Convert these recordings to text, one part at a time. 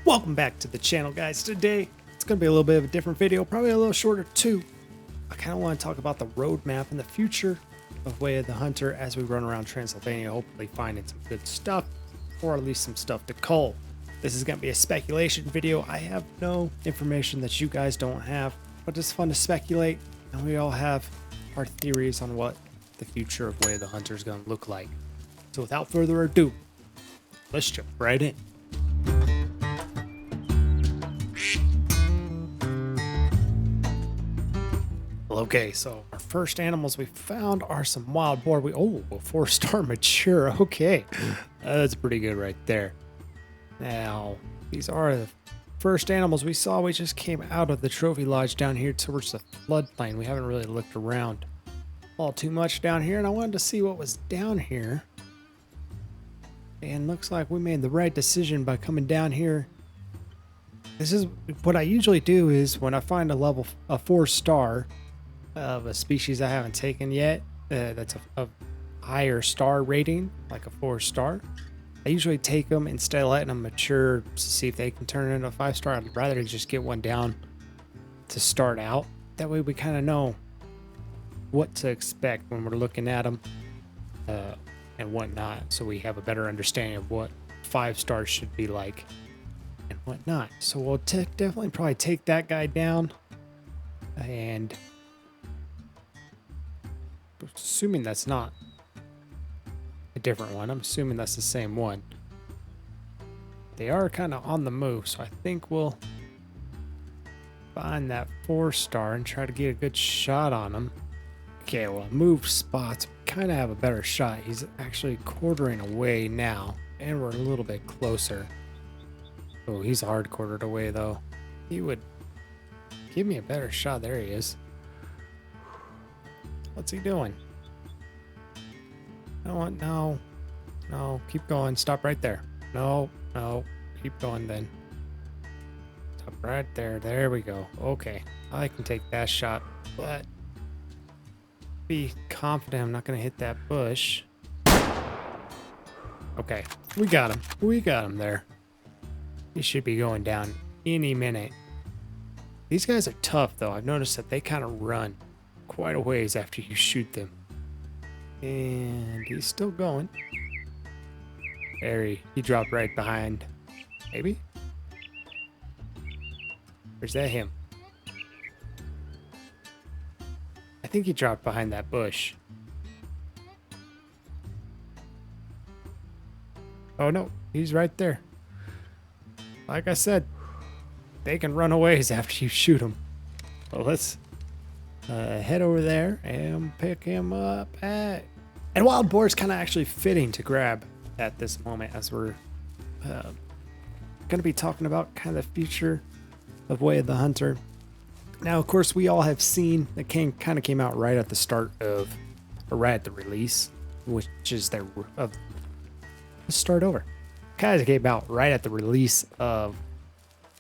Welcome back to the channel, guys. Today it's going to be a little bit of a different video, probably a little shorter too. I kind of want to talk about the roadmap and the future of Way of the Hunter as we run around Transylvania, hopefully finding some good stuff, or at least some stuff to cull. This is going to be a speculation video. I have no information that you guys don't have, but it's fun to speculate, and we all have our theories on what the future of Way of the Hunter is going to look like. So without further ado, let's jump right in. Okay, so our first animals we found are some wild boar. A 4-star mature. Okay, that's pretty good right there. Now, these are the first animals we saw. We just came out of the trophy lodge down here towards the floodplain. We haven't really looked around all too much down here, and I wanted to see what was down here. And looks like we made the right decision by coming down here. This is what I usually do is when I find a 4-star of a species I haven't taken yet, that's a higher star rating, like a 4-star. I usually take them instead of letting them mature to see if they can turn into a 5-star. I'd rather just get one down to start out. That way we kind of know what to expect when we're looking at them and whatnot, so we have a better understanding of what 5 stars should be like and whatnot. So we'll definitely probably take that guy down, and assuming that's not a different one, I'm assuming that's the same one. They are kind of on the move, so I think we'll find that 4-star and try to get a good shot on him. Okay, well, move spots, kind of have a better shot. He's actually quartering away now, and we're a little bit closer. Oh, he's hard quartered away though. He would give me a better shot. There he is. What's he doing? No, keep going. Stop right there. No, keep going then. Stop right there. There we go. Okay, I can take that shot, but be confident I'm not going to hit that bush. Okay, we got him. We got him there. He should be going down any minute. These guys are tough though. I've noticed that they kind of run quite a ways after you shoot them. And he's still going. There he dropped right behind. Maybe? Or is that him? I think he dropped behind that bush. Oh no, he's right there. Like I said, they can run a ways after you shoot them. Well, let's head over there and pick him up at... And wild boar is kind of actually fitting to grab at this moment, as we're going to be talking about kind of the future of Way of the Hunter. Now, of course, we all have seen the king kind of came out right at the start of, or right at the release, which is their... Let's start over. Kind of came out right at the release of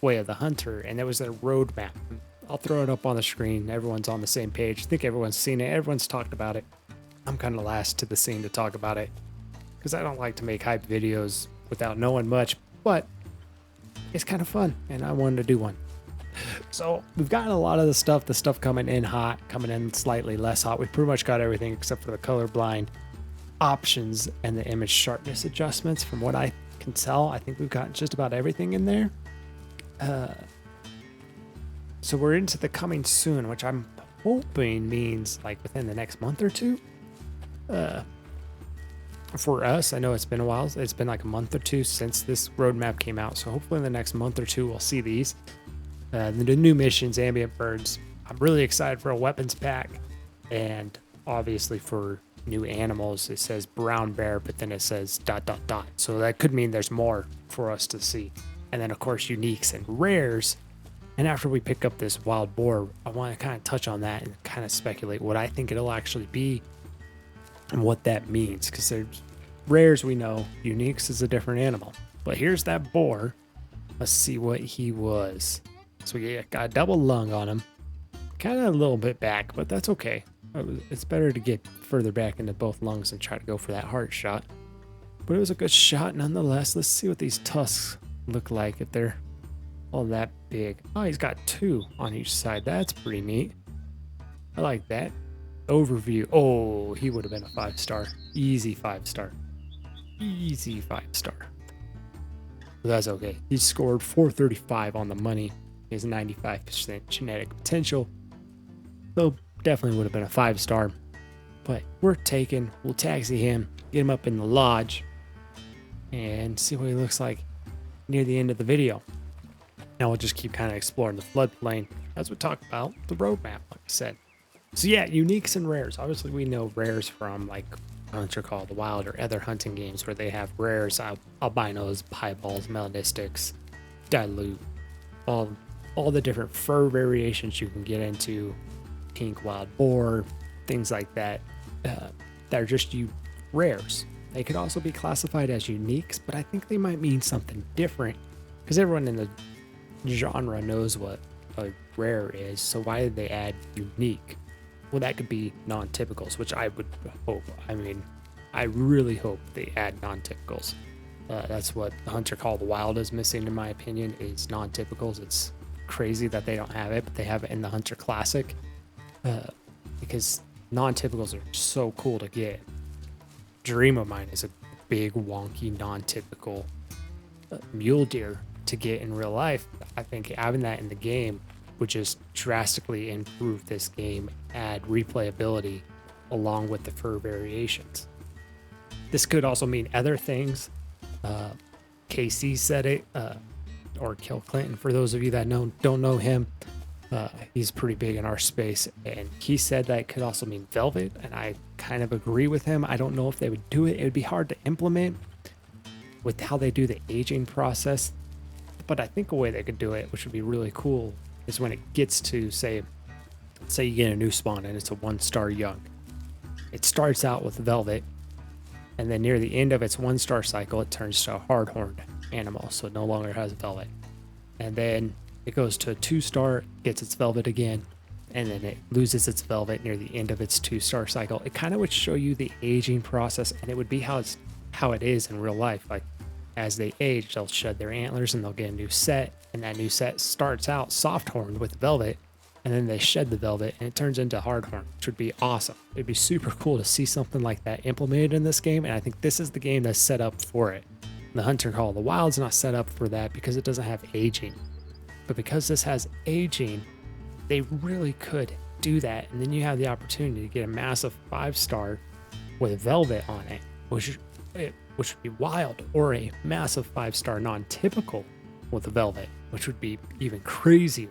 Way of the Hunter, and that was their roadmap. I'll throw it up on the screen. Everyone's on the same page. I think everyone's seen it. Everyone's talked about it. I'm kind of last to the scene to talk about it because I don't like to make hype videos without knowing much, but it's kind of fun, and I wanted to do one. So we've gotten a lot of the stuff coming in hot, coming in slightly less hot. We pretty much got everything except for the colorblind options and the image sharpness adjustments. From what I can tell, I think we've got just about everything in there. So we're into the coming soon, which I'm hoping means like within the next month or two. For us, I know it's been a while. It's been like a month or two since this roadmap came out. So hopefully in the next month or two, we'll see these. The new missions, ambient birds. I'm really excited for a weapons pack. And obviously for new animals, it says brown bear, but then it says ... So that could mean there's more for us to see. And then of course, uniques and rares. And after we pick up this wild boar, I want to kind of touch on that and kind of speculate what I think it'll actually be and what that means. Because there's rares, we know, uniques is a different animal. But here's that boar. Let's see what he was. So we got a double lung on him. Kind of a little bit back, but that's okay. It's better to get further back into both lungs and try to go for that heart shot. But it was a good shot nonetheless. Let's see what these tusks look like, if they're all that big. Oh, he's got 2 on each side. That's pretty neat. I like that. Overview. Oh, he would have been a 5-star. Easy 5-star. Easy 5-star. But that's okay. He scored 435 on the money. He has 95% genetic potential. So definitely would have been a 5-star. But we'll taxi him, get him up in the lodge, and see what he looks like near the end of the video. Now we'll just keep kind of exploring the floodplain as we talk about the roadmap, like I said. So yeah, uniques and rares. Obviously, we know rares from like Hunter Call of the Wild or other hunting games where they have rares, albinos, pieballs, melanistics, dilute, all the different fur variations you can get into, pink wild boar, things like that. That are just rares. They could also be classified as uniques, but I think they might mean something different because everyone in the genre knows what a rare is. So why did they add unique? Well, that could be non-typicals, which I would hope. I mean, I really hope they add non-typicals. That's what the Hunter Call of the Wild is missing, in my opinion, is non-typicals. It's crazy that they don't have it, but they have it in the Hunter Classic because non-typicals are so cool to get. Dream of mine is a big, wonky, non-typical mule deer to get in real life. I think having that in the game would just drastically improve this game, add replayability along with the fur variations. This could also mean other things. KC said it, or Kill Clinton, for those of you that don't know him. He's pretty big in our space, and he said that it could also mean velvet, and I kind of agree with him. I don't know if they would do it. It would be hard to implement with how they do the aging process, but I think a way they could do it, which would be really cool, is when it gets to say you get a new spawn and it's a 1-star young. It starts out with velvet, and then near the end of its 1-star cycle, it turns to a hard-horned animal, so it no longer has velvet. And then it goes to a 2-star, gets its velvet again, and then it loses its velvet near the end of its 2-star cycle. It kind of would show you the aging process, and it would be how it is in real life. Like, as they age, they'll shed their antlers and they'll get a new set, and that new set starts out soft-horned with velvet, and then they shed the velvet and it turns into hard-horn, which would be awesome. It'd be super cool to see something like that implemented in this game, and I think this is the game that's set up for it. The Hunter Call of the Wild's not set up for that because it doesn't have aging. But because this has aging, they really could do that, and then you have the opportunity to get a massive 5-star with velvet on it, which would be wild, or a massive 5-star non-typical with velvet, which would be even crazier.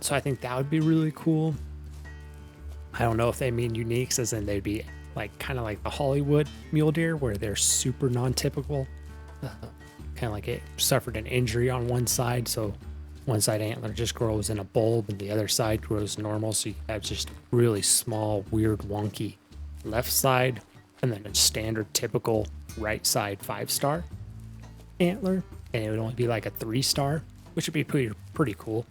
So I think that would be really cool. I don't know if they mean uniques, as in they'd be like kind of like the Hollywood mule deer, where they're super non-typical. Kind of like it suffered an injury on one side, so one side antler just grows in a bulb and the other side grows normal, so you have just really small, weird, wonky left side, and then a standard typical right side 5-star antler, and it would only be like a 3-star, which would be pretty cool.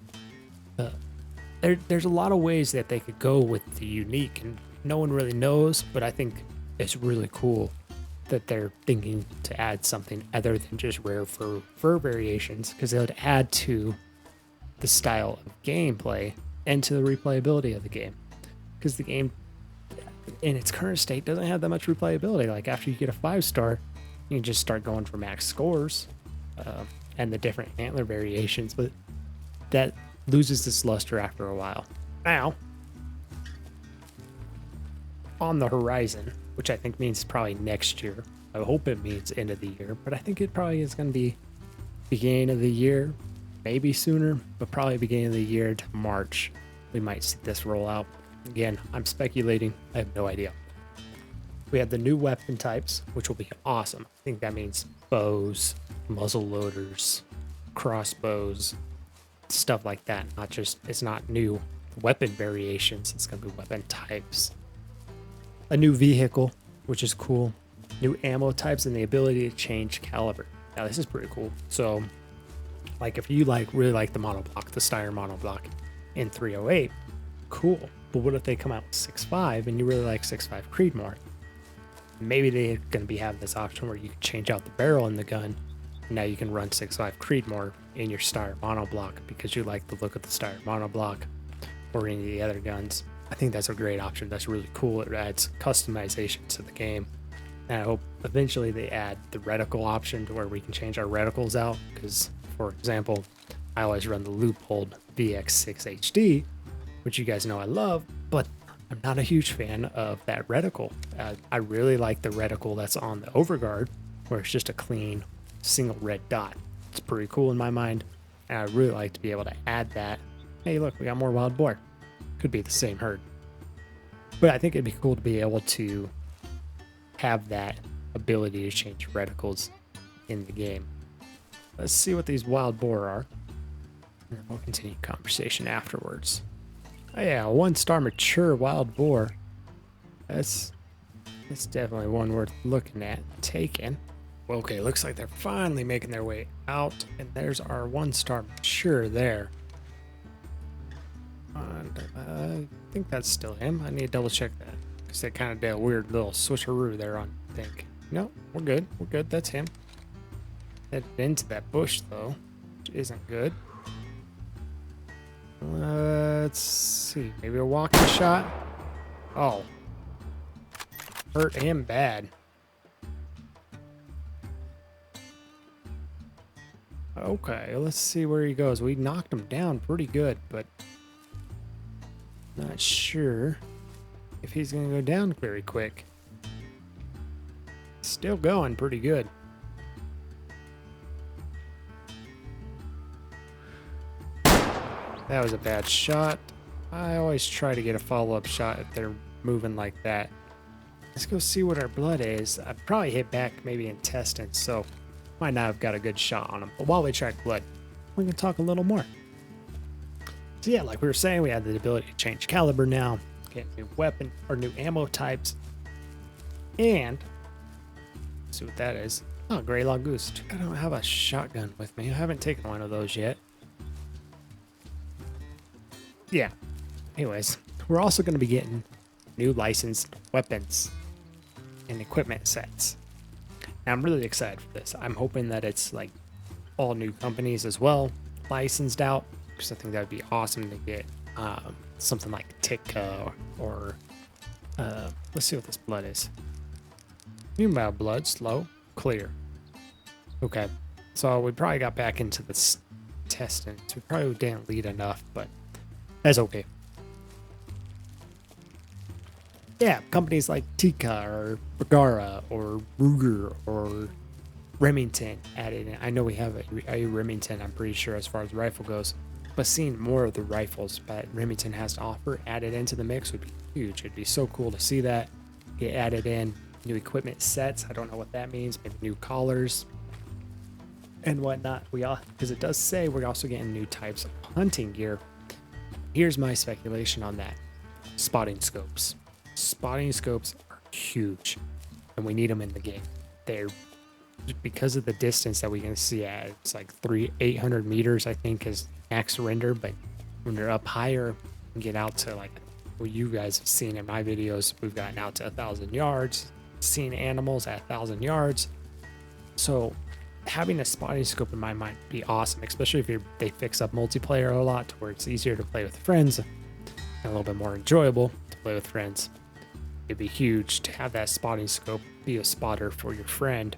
There's a lot of ways that they could go with the unique, and no one really knows, but I think it's really cool that they're thinking to add something other than just rare fur variations, because it would add to the style of gameplay and to the replayability of the game, because the game in its current state doesn't have that much replayability. Like, after you get a 5-star, you can just start going for max scores and the different antler variations, but that loses its luster after a while. Now, on the horizon, which I think means probably next year, I hope it means end of the year, but I think it probably is going to be beginning of the year, maybe sooner, but probably beginning of the year to March, we might see this roll out. Again, I'm speculating. I have no idea. We have the new weapon types, which will be awesome. I think that means bows, muzzle loaders, crossbows, stuff like that. It's not new weapon variations. It's going to be weapon types. A new vehicle, which is cool. New ammo types and the ability to change caliber. Now, this is pretty cool. So, like, if you really like the monoblock, the Steyr monoblock in 308, cool. But what if they come out with 6.5 and you really like 6.5 Creedmoor? Maybe they're going to be having this option where you can change out the barrel in the gun Now you can run 6.5 Creedmoor in your Steyr monoblock because you like the look of the Steyr monoblock or any of the other guns. I think that's a great option. That's really cool. It adds customization to the game. And I hope eventually they add the reticle option to where we can change our reticles out. Because, for example, I always run the Loophole VX6 HD, which you guys know I love, but I'm not a huge fan of that reticle. I really like the reticle that's on the Overguard, where it's just a clean single red dot. It's pretty cool in my mind, and I really like to be able to add that. Hey, look, we got more wild boar. Could be the same herd. But I think it'd be cool to be able to have that ability to change reticles in the game. Let's see what these wild boar are, and then we'll continue conversation afterwards. Oh yeah, 1-star mature wild boar. That's definitely one worth looking at, taking. Well, okay, looks like they're finally making their way out, and there's our 1-star mature there. And I think that's still him. I need to double check that because they kind of did a weird little switcheroo there on I think. No, we're good. We're good. That's him. Headed into that bush though, which isn't good. Let's see. Maybe a walking shot. Oh. Hurt him bad. Okay, let's see where he goes. We knocked him down pretty good, but not sure if he's going to go down very quick. Still going pretty good. That was a bad shot. I always try to get a follow-up shot if they're moving like that. Let's go see what our blood is. I probably hit back maybe intestines, so might not have got a good shot on him. But while we track blood, we can talk a little more. So yeah, like we were saying, we have the ability to change caliber now, get new weapon or new ammo types, and let's see what that is. Oh, Grey Lagoost. I don't have a shotgun with me. I haven't taken one of those yet. Yeah. Anyways, we're also going to be getting new licensed weapons and equipment sets. Now, I'm really excited for this. I'm hoping that it's like all new companies as well, licensed out, because I think that would be awesome to get something like Tikka or let's see what this blood is. Meanwhile, blood, slow, clear. Okay, so we probably got back into this testing. So we probably didn't lead enough, but that's okay. Yeah, companies like Tikka or Bergara or Ruger or Remington added in. I know we have a Remington, I'm pretty sure, as far as rifle goes, but seeing more of the rifles that Remington has to offer added into the mix would be huge. It'd be so cool to see that get added in. New equipment sets, I don't know what that means, maybe new collars and whatnot. Because it does say we're also getting new types of hunting gear. Here's my speculation on that. Spotting scopes. Spotting scopes are huge, and we need them in the game. They're, because of the distance that we can see at, it's like 800 meters, I think, is max render, but when you're up higher, you get out to like what you guys have seen in my videos, we've gotten out to 1,000 yards, seen animals at 1,000 yards. So having a spotting scope in my mind would be awesome, especially if they fix up multiplayer a lot to where it's easier to play with friends and a little bit more enjoyable to play with friends. It'd be huge to have that spotting scope be a spotter for your friend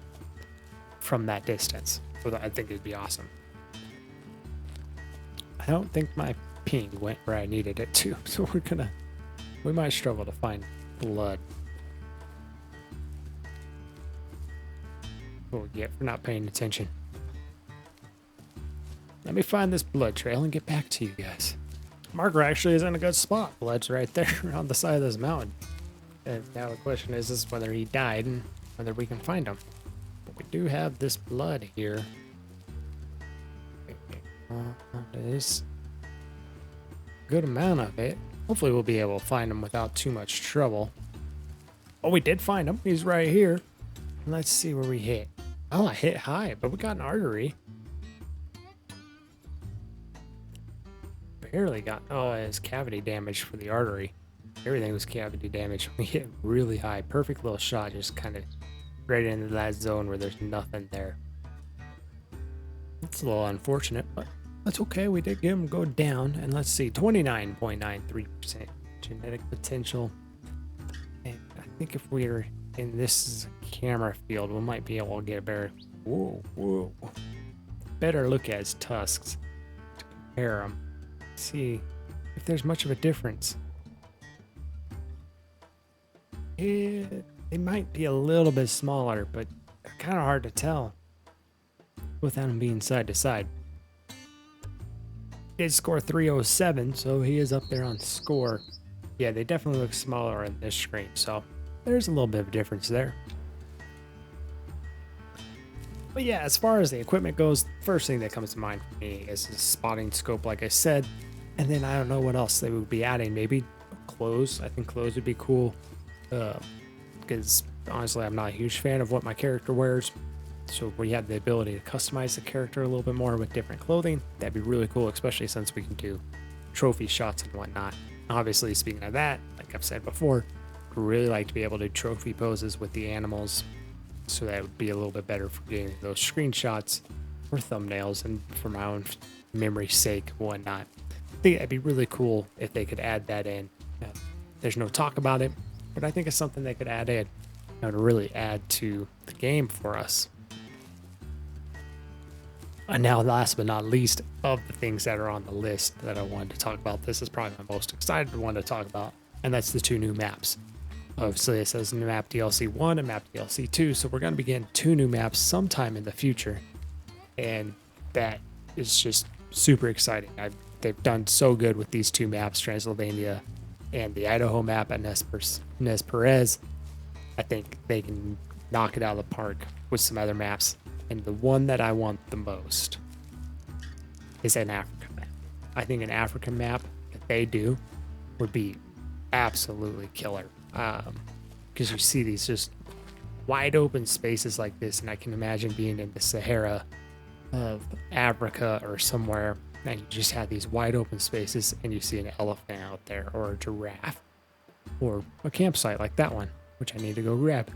from that distance. So I think it'd be awesome. I don't think my ping went where I needed it to, so we might struggle to find blood. What we get for not paying attention. Let me find this blood trail and get back to you guys. Marker actually is in a good spot. Blood's right there on the side of this mountain. And now the question is whether he died and whether we can find him. But we do have this blood here. There's a good amount of it. Hopefully we'll be able to find him without too much trouble. Oh, we did find him. He's right here. Let's see where we hit. Oh, I hit high, but we got an artery. Barely got, oh, it's cavity damage for the artery. Everything was cavity damage. We hit really high. Perfect little shot, just kind of right into that zone where there's nothing there. It's a little unfortunate, but that's okay. We did get him go down. And let's see, 29.93% genetic potential. And I think if we're in this camera field, we might be able to get a better, better look at his tusks to compare them. See if there's much of a difference. They might be a little bit smaller, but kind of hard to tell without them being side to side. Did score 307, so he is up there on score. Yeah, they definitely look smaller on this screen, so there's a little bit of a difference there. But yeah, as far as the equipment goes, first thing that comes to mind for me is the spotting scope, like I said. And then I don't know what else they would be adding. Maybe clothes. I think clothes would be cool. Because honestly, I'm not a huge fan of what my character wears. So if we had the ability to customize the character a little bit more with different clothing, that'd be really cool, especially since we can do trophy shots and whatnot. Obviously, speaking of that, like I've said before, I'd really like to be able to do trophy poses with the animals. So that would be a little bit better for getting those screenshots or thumbnails and for my own memory's sake and whatnot. I think it'd be really cool if they could add that in. There's no talk about it, but I think it's something they could add in, to really add to the game for us. And now, last but not least, of the things that are on the list that I wanted to talk about, this is probably my most excited one to talk about, and that's the 2 new maps. Obviously, it says new map DLC 1 and map DLC 2, so we're going to be getting 2 new maps sometime in the future, and that is just super exciting. They've done so good with these 2 maps, Transylvania and the Idaho map at Nez Perez. I think they can knock it out of the park with some other maps. And the one that I want the most is an Africa map. I think an African map that they do would be absolutely killer. Because you see these just wide open spaces like this, and I can imagine being in the Sahara of Africa or somewhere, and you just have these wide open spaces, and you see an elephant out there, or a giraffe, or a campsite like that one, which I need to go grab.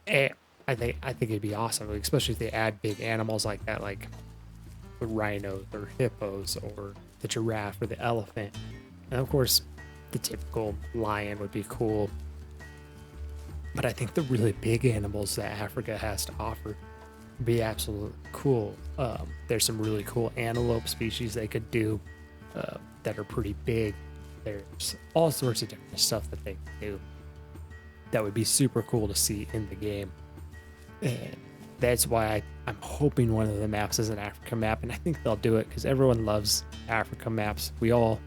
And I think it'd be awesome, especially if they add big animals like that, like the rhinos or hippos or the giraffe or the elephant. And of course, the typical lion would be cool. But I think the really big animals that Africa has to offer would be absolutely cool. There's some really cool antelope species they could do that are pretty big. There's all sorts of different stuff that they can do that would be super cool to see in the game. And that's why I'm hoping one of the maps is an Africa map, and I think they'll do it because everyone loves Africa maps. We all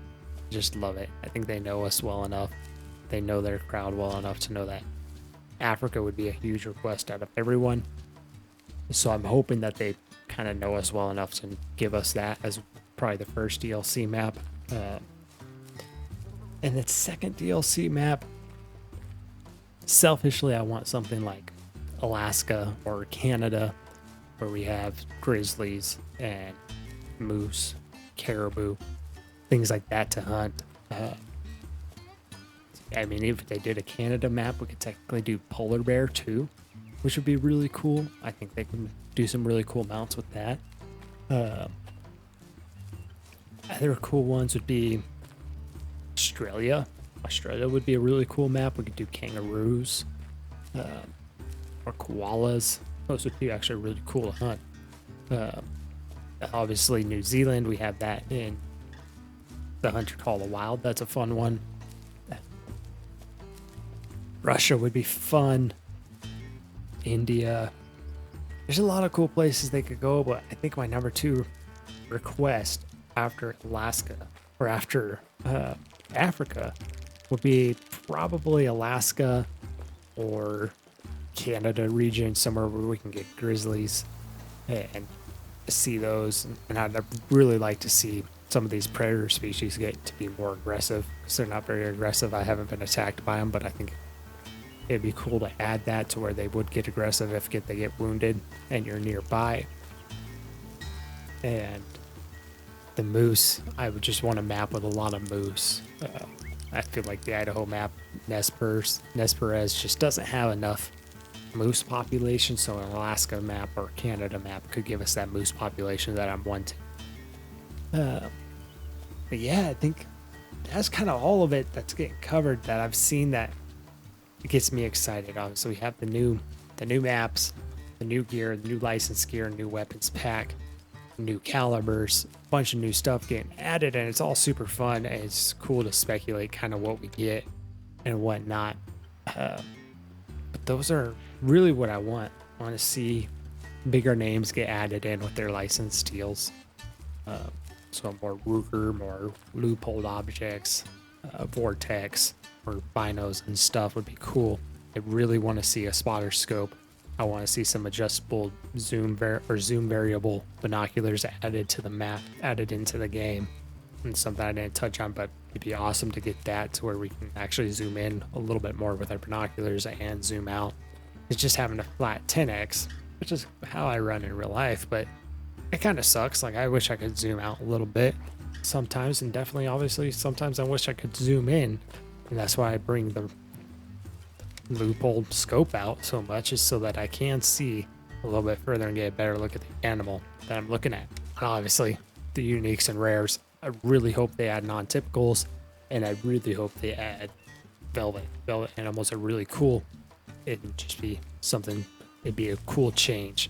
just love it. I think they know us well enough. They know their crowd well enough to know that Africa would be a huge request out of everyone. So I'm hoping that they kind of know us well enough to give us that as probably the first DLC map. And the second DLC map, selfishly, I want something like Alaska or Canada, where we have grizzlies and moose, caribou, things like that to hunt. I mean, if they did a Canada map, we could technically do polar bear too, which would be really cool. I think they can do some really cool mounts with that. Other cool ones would be Australia. Australia would be a really cool map. We could do kangaroos or koalas. Those would be actually really cool to hunt. Obviously, New Zealand, we have that in the Hunter Call of the Wild. That's a fun one. Russia would be fun. India. There's a lot of cool places they could go, but I think my number 2 request after Alaska or after Africa would be probably Alaska or Canada region, somewhere where we can get grizzlies and see those. And I'd really like to see some of these predator species get to be more aggressive, because they're not very aggressive. I haven't been attacked by them, but I think it'd be cool to add that to where they would get aggressive if they get wounded and you're nearby. And the moose, I would just want a map with a lot of moose. I feel like the Idaho map, Nez Perez, just doesn't have enough moose population. So an Alaska map or Canada map could give us that moose population that I'm wanting. But yeah, I think that's kind of all of it that's getting covered that I've seen that it gets me excited. Obviously, we have the new maps, the new gear, the new license gear, new weapons pack, new calibers, a bunch of new stuff getting added, and it's all super fun. And it's cool to speculate kind of what we get and whatnot. But those are really what I want. I want to see bigger names get added in with their license deals. So more Ruger, more loophole objects, vortex, or binos and stuff would be cool. I really want to see a spotter scope. I want to see some adjustable zoom variable binoculars added to the map, added into the game. And something I didn't touch on, but it'd be awesome to get that to where we can actually zoom in a little bit more with our binoculars and zoom out. It's just having a flat 10x, which is how I run in real life, but it kind of sucks. Like, I wish I could zoom out a little bit sometimes, and definitely, obviously, sometimes I wish I could zoom in. And that's why I bring the loophole scope out so much, is so that I can see a little bit further and get a better look at the animal that I'm looking at. And obviously, the uniques and rares. I really hope they add non-typicals, and I really hope they add velvet. Velvet animals are really cool. It'd just be something, it'd be a cool change.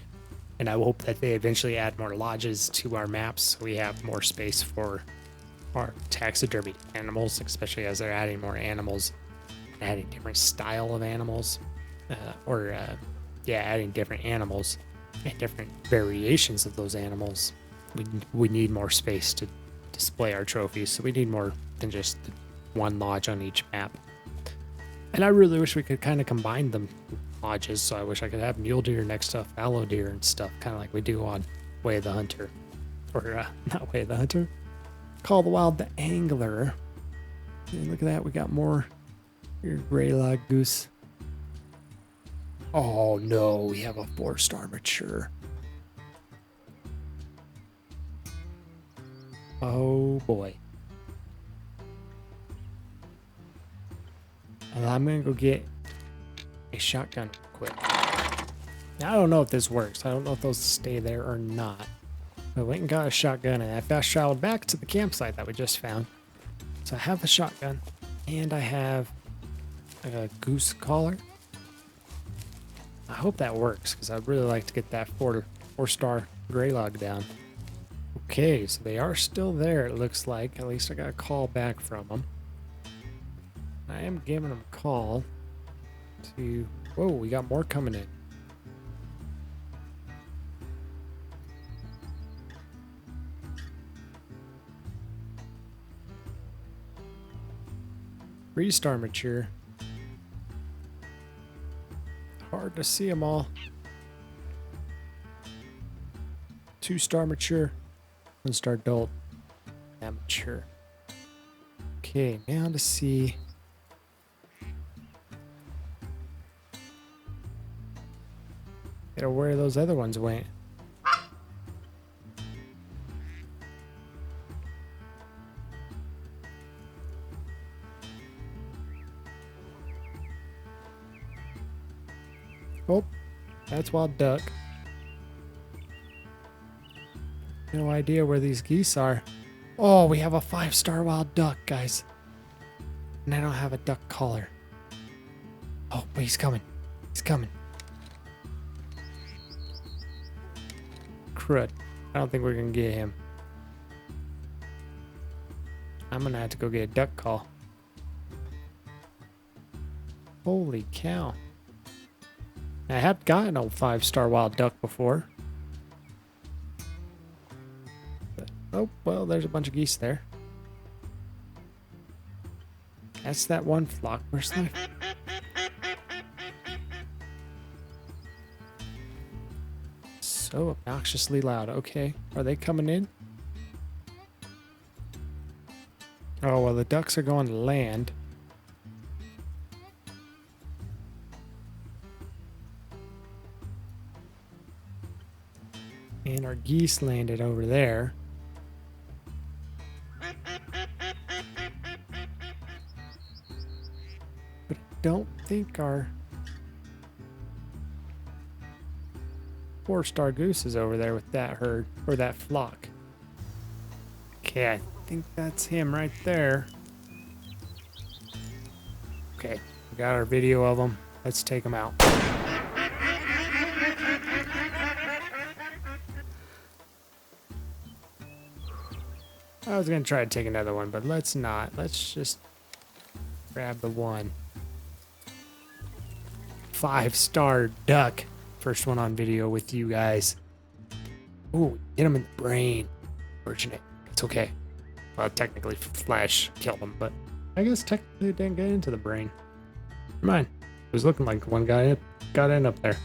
And I hope that they eventually add more lodges to our maps so we have more space for our taxidermy animals, especially as they're adding more animals, adding different style of animals, adding different animals and different variations of those animals. We need more space to display our trophies, so we need more than just one lodge on each map. And I really wish we could kind of combine them lodges, so I wish I could have mule deer next to fallow deer and stuff, kind of like we do on Way of the Hunter, or not Way of the Hunter, Call of the Wild the Angler. And look at that, we got more here, gray log goose. Oh no, we have a 4-star mature. Oh boy. And I'm gonna go get a shotgun real quick. Now, I don't know if this works. I don't know if those stay there or not. I went and got a shotgun, and I fast traveled back to the campsite that we just found. So I have a shotgun, and I have a goose collar. I hope that works, because I'd really like to get that 4-star gray log down. Okay, so they are still there, it looks like. At least I got a call back from them. I am giving them a call to... Whoa, we got more coming in. Three-star mature. Hard to see them all. 2-star mature. 1-star adult. Amateur. Okay, now to see... where those other ones went. Oh, that's wild duck. No idea where these geese are. Oh, we have a 5-star wild duck, guys. And I don't have a duck collar. Oh, but he's coming. He's coming. Crud. I don't think we're gonna get him. I'm gonna have to go get a duck call. Holy cow. I have gotten a 5-star wild duck before. But, oh, well, there's a bunch of geese there. That's that one flock. Where's that? So obnoxiously loud. Okay, are they coming in? Oh, well, the ducks are going to land. And our geese landed over there. But I don't think our... 4-star gooses over there with that herd, or that flock. Okay, I think that's him right there. Okay, we got our video of him. Let's take him out. I was gonna try to take another one, but let's not. Let's just grab the one. 5-star duck. First one on video with you guys. Ooh, hit him in the brain. Fortunate. It's okay. Well, technically Flash killed him, but I guess technically it didn't get into the brain. Never mind. It was looking like one guy got in up there.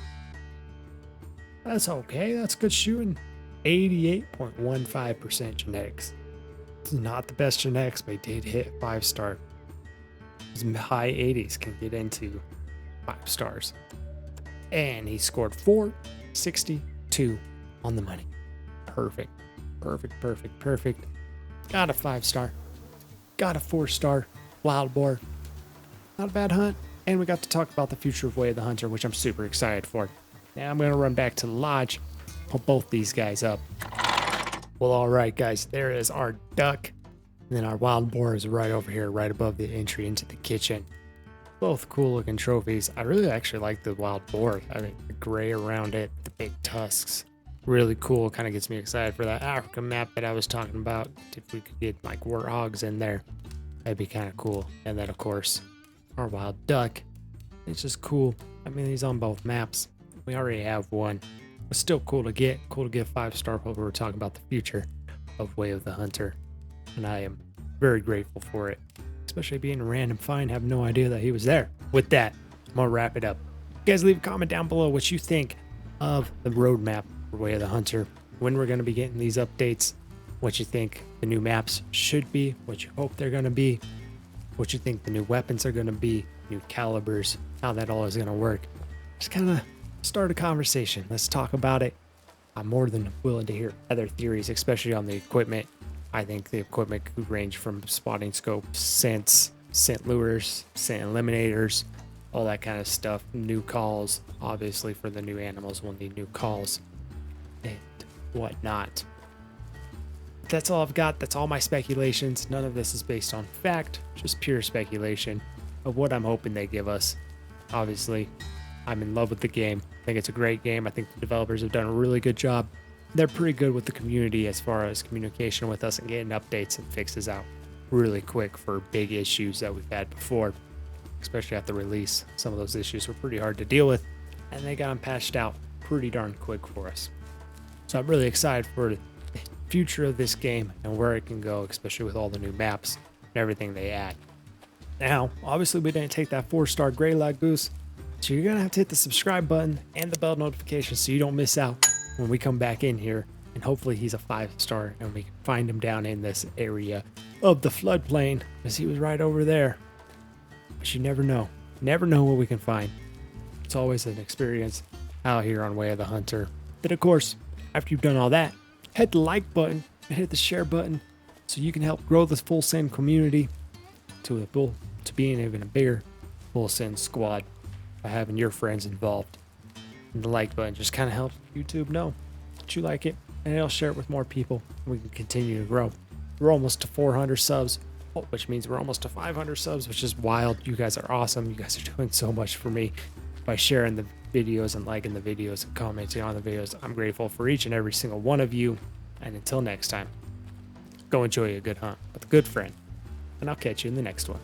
That's okay. That's good shooting. 88.15% genetics. It's not the best genetics, but he did hit 5-star. His high 80s can get into 5 stars. And he scored 462 on the money. Perfect. Perfect, perfect, perfect. Got a 5-star. Got a 4-star wild boar. Not a bad hunt. And we got to talk about the future of Way of the Hunter, which I'm super excited for. Now I'm going to run back to the lodge, pull both these guys up. Well, all right, guys, there is our duck. And then our wild boar is right over here, right above the entry into the kitchen. Both cool looking trophies. I really actually like the wild boar. I think the gray around it, the big tusks, really cool. Kind of gets me excited for that Africa map that I was talking about. If we could get like warthogs in there, that'd be kind of cool. And then, of course, our wild duck. It's just cool. I mean, he's on both maps. We already have one. It's still cool to get. Cool to get 5-star, but we were talking about the future of Way of the Hunter. And I am very grateful for it. Especially being a random find, have no idea that he was there. With that, I'm gonna wrap it up. You guys leave a comment down below what you think of the roadmap for Way of the Hunter, when we're gonna be getting these updates, what you think the new maps should be, what you hope they're gonna be, what you think the new weapons are gonna be, new calibers, how that all is gonna work. Just kind of start a conversation. Let's talk about it. I'm more than willing to hear other theories, especially on the equipment. I think the equipment could range from spotting scopes, scents, scent lures, scent eliminators, all that kind of stuff. New calls, obviously for the new animals, we'll need new calls and whatnot. That's all I've got. That's all my speculations. None of this is based on fact, just pure speculation of what I'm hoping they give us. Obviously, I'm in love with the game. I think it's a great game. I think the developers have done a really good job. They're pretty good with the community as far as communication with us and getting updates and fixes out really quick for big issues that we've had before, especially at the release. Some of those issues were pretty hard to deal with, and they got them patched out pretty darn quick for us. So I'm really excited for the future of this game and where it can go, especially with all the new maps and everything they add. Now, obviously we didn't take that 4-star gray lag goose, so you're gonna have to hit the subscribe button and the bell notification so you don't miss out when we come back in here, and hopefully he's a 5-star and we can find him down in this area of the floodplain, because he was right over there. But you never know. Never know what we can find. It's always an experience out here on Way of the Hunter. But of course, after you've done all that, hit the like button and hit the share button so you can help grow this Full Send community to being even a bigger Full Send squad by having your friends involved. And the like button just kind of helps YouTube know that you like it, and it'll share it with more people. We can continue to grow. We're almost to 400 subs, which means we're almost to 500 subs, which is wild. You guys are awesome. You guys are doing so much for me by sharing the videos and liking the videos and commenting on the videos. I'm grateful for each and every single one of you. And until next time, go enjoy a good hunt with a good friend, and I'll catch you in the next one.